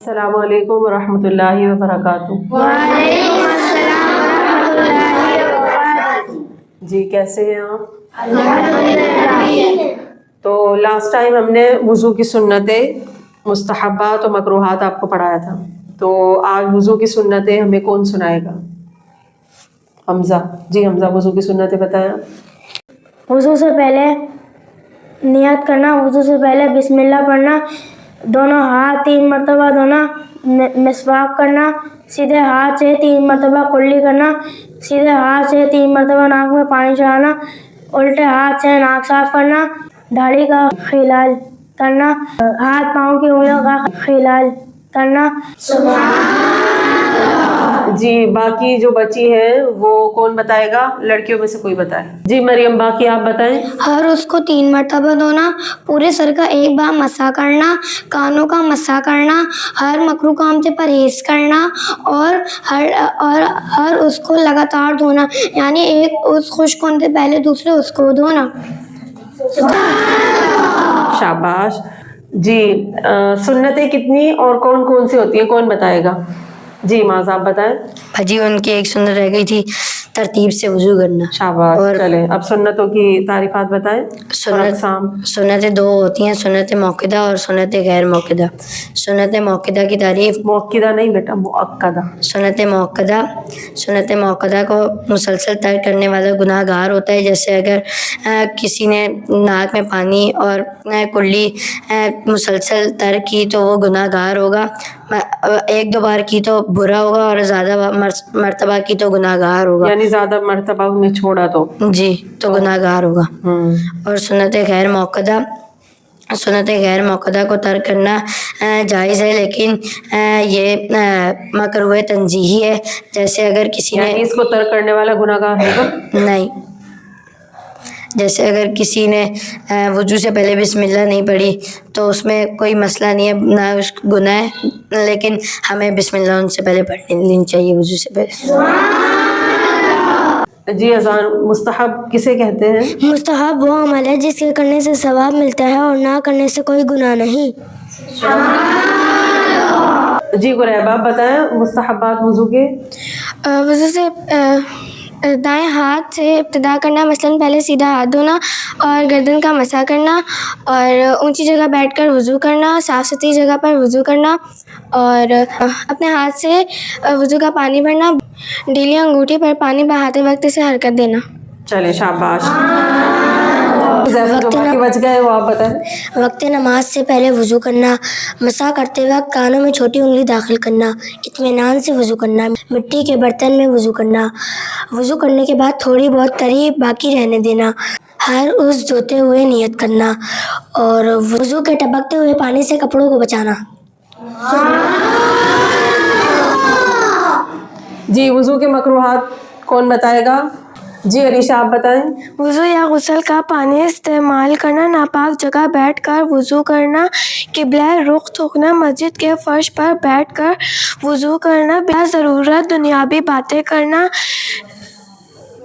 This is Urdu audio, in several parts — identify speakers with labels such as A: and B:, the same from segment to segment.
A: السلام علیکم ورحمۃ اللہ وبرکاتہ۔
B: وعلیکم السلام ورحمۃ اللہ وبرکاتہ۔
A: جی کیسے ہیں آپ؟
B: الحمدللہ۔
A: تو لاسٹ ٹائم ہم نے وضو کی سنتیں، مستحبات اور مکروہات آپ کو پڑھایا تھا، تو آج وضو کی سنتیں ہمیں کون سنائے گا؟ حمزہ۔ جی حمزہ، وضو کی سنتیں بتائیں۔
B: وضو سے پہلے نیت کرنا، وضو سے پہلے بسم اللہ پڑھنا، دونوں ہاتھ 3 مرتبہ دھونا، مسواک کرنا، سیدھے ہاتھ سے 3 مرتبہ کلی کرنا، سیدھے ہاتھ سے 3 مرتبہ ناک میں پانی چڑھانا، الٹے ہاتھ سے ناک صاف کرنا، داڑھی کا خلال کرنا، ہاتھ پاؤں کی انگلیوں کا خلال کرنا۔
A: جی باقی جو بچی ہے وہ کون بتائے گا؟ لڑکیوں میں سے کوئی بتائے۔ جی مریم، باقی آپ بتائیں۔
B: ہر اس کو 3 مرتبہ دھونا، پورے سر کا ایک بار مسح کرنا، کانوں کا مسح کرنا، ہر مکروہ کام سے پرہیز کرنا، اور ہر اس کو لگاتار دھونا، یعنی ایک اس خشک ہونے سے پہلے دوسرے اس کو دھونا۔
A: شاباش۔ جی سنتیں کتنی اور کون کون سی ہوتی ہیں، کون بتائے گا؟ جی معاذ آپ بتائیں۔
C: بھجی ان کی ایک سنت رہ گئی تھی، ترتیب سے وضو کرنا۔
A: شاباش۔
C: اور
A: چلیں اب سنتوں کی تعریفات بتائیں اور اقسام۔
C: سنتیں 2 ہوتی ہیں، سنت موقدہ اور سنت غیر موقدہ۔ سنت موقدہ کی تعریف،
A: موقدہ نہیں بیٹا، مؤکدہ۔
C: سنت موقدہ کو مسلسل ترک کرنے والا گناہ گار ہوتا ہے، جیسے اگر کسی نے ناک میں پانی اور کلی مسلسل ترک کی تو وہ گناہ گار ہوگا، 1-2 بار کی تو برا ہوگا اور زیادہ مرتبہ کی تو گناہ گار ہوگا،
A: یعنی زیادہ مرتبہ انہیں چھوڑا تو
C: جی تو گناہ گار ہوگا۔ اور سنت غیر موقدہ کو ترک کرنا جائز ہے، لیکن یہ مکروہ تنزیہی ہے، جیسے اگر کسی نے،
A: یعنی اس کو ترک کرنے والا گناہ گار ہوگا
C: نہیں، جیسے اگر کسی نے وضو سے پہلے بسم اللہ نہیں پڑھی تو اس میں کوئی مسئلہ نہیں ہے، نہ اس گناہ ہے، لیکن ہمیں بسم اللہ ان سے پہلے پڑھ لینی چاہیے وضو سے پہلے۔
A: جی اذان مستحب کسے کہتے ہیں؟
B: مستحب وہ عمل ہے جس کے کرنے سے ثواب ملتا ہے اور نہ کرنے سے کوئی گناہ نہیں۔
A: جی قریب آپ بتائیں مستحبات وضو کے۔
B: وضو سے دائیں ہاتھ سے ابتدا کرنا، مثلاً پہلے سیدھا ہاتھ دھونا اور گردن کا مسح کرنا، اور اونچی جگہ بیٹھ کر وضو کرنا، صاف ستھری جگہ پر وضو کرنا، اور اپنے ہاتھ سے وضو کا پانی بھرنا، ڈیلی انگوٹھی پر پانی بہاتے وقت اسے حرکت دینا۔
A: چلے شاباش۔ باقی بچ گئے وہ آپ بتائیں۔
B: وقت نماز سے پہلے وضو کرنا، مسح کرتے وقت کانوں میں چھوٹی انگلی داخل کرنا، اطمینان سے وضو کرنا، مٹی کے برتن میں وضو کرنا، وضو کرنے کے بعد تھوڑی بہت تری باقی رہنے دینا، ہر اس دھوتے ہوئے نیت کرنا، اور وضو کے ٹپکتے ہوئے پانی سے کپڑوں کو بچانا۔
A: جی وضو کے مکروہات کون بتائے گا؟ جی علیشہ آپ بتائیں۔
B: وضو یا غسل کا پانی استعمال کرنا، ناپاک جگہ بیٹھ کر وضو کرنا، قبلہ رخ تھوکنا، مسجد کے فرش پر بیٹھ کر وضو کرنا، بلا ضرورت دنیاوی باتیں کرنا،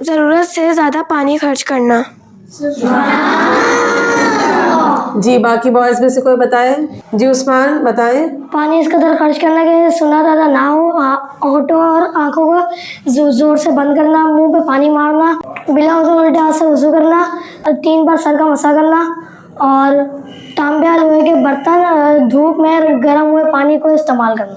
B: ضرورت سے زیادہ پانی خرچ کرنا۔
A: جی باقی بوائز میں سے کوئی بتائے؟ جی عثمان بتائیں۔
B: پانی اس قدر خرچ کرنا کہ سنا زیادہ نہ ہو، ہونٹوں اور آنکھوں کو زور سے بند کرنا، منہ پہ پانی مارنا، بلا وضو الٹے ہاتھ سے وضو کرنا، 3 بار سر کا مسح کرنا، اور تانبے یا لوہے کے برتن دھوپ میں گرم ہوئے پانی کو استعمال کرنا۔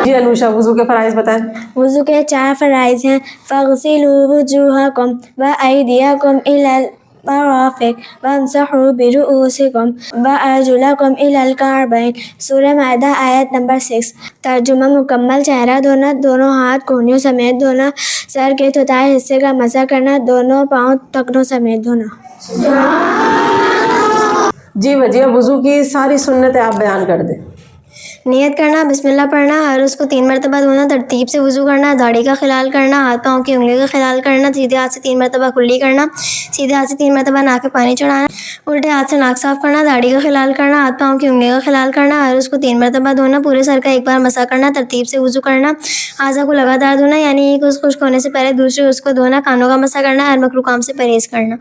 A: جی انوشا وضو کے فرائض بتائیں۔
B: وضو کے 4 فرائض ہیں: فاغسلوا وجوہکم وایدیکم الی المرافق وامسحوا برؤوسکم وارجلکم الی الکعبین۔ سورہ مائدہ آیت نمبر 6۔ ترجمہ مکمل۔ چہرہ دھونا، دونوں ہاتھ کونیوں سمیت دھونا، سر کے چوتھائی حصے کا مسح کرنا، دونوں پاؤں ٹخنوں سمیت دھونا۔
A: جی وجیہ وضو کی ساری سنتیں آپ بیان کر دیں۔
B: نیت کرنا، بسم اللہ پڑھنا، ہر اس کو 3 مرتبہ دھونا، ترتیب سے وضو کرنا، داڑھی کا خلال کرنا، ہاتھ پاؤں کی انگلیوں کا خلال کرنا، سیدھے ہاتھ سے 3 مرتبہ کلی کرنا، سیدھے ہاتھ سے 3 مرتبہ ناک میں پانی چڑھانا، الٹے ہاتھ سے ناک صاف کرنا، داڑھی کا خلال کرنا، ہاتھ پاؤں کی انگلیوں کا خلال کرنا، ہر اس کو 3 مرتبہ دھونا، پورے سر کا ایک بار مسح کرنا، ترتیب سے وضو کرنا، اعضاء کو لگاتار دھونا، یعنی ایک اس خشک ہونے سے پہلے دوسرے اس کو دھونا، کانوں کا مسح کرنا، ہر مکروہ کام سے پرہیز کرنا۔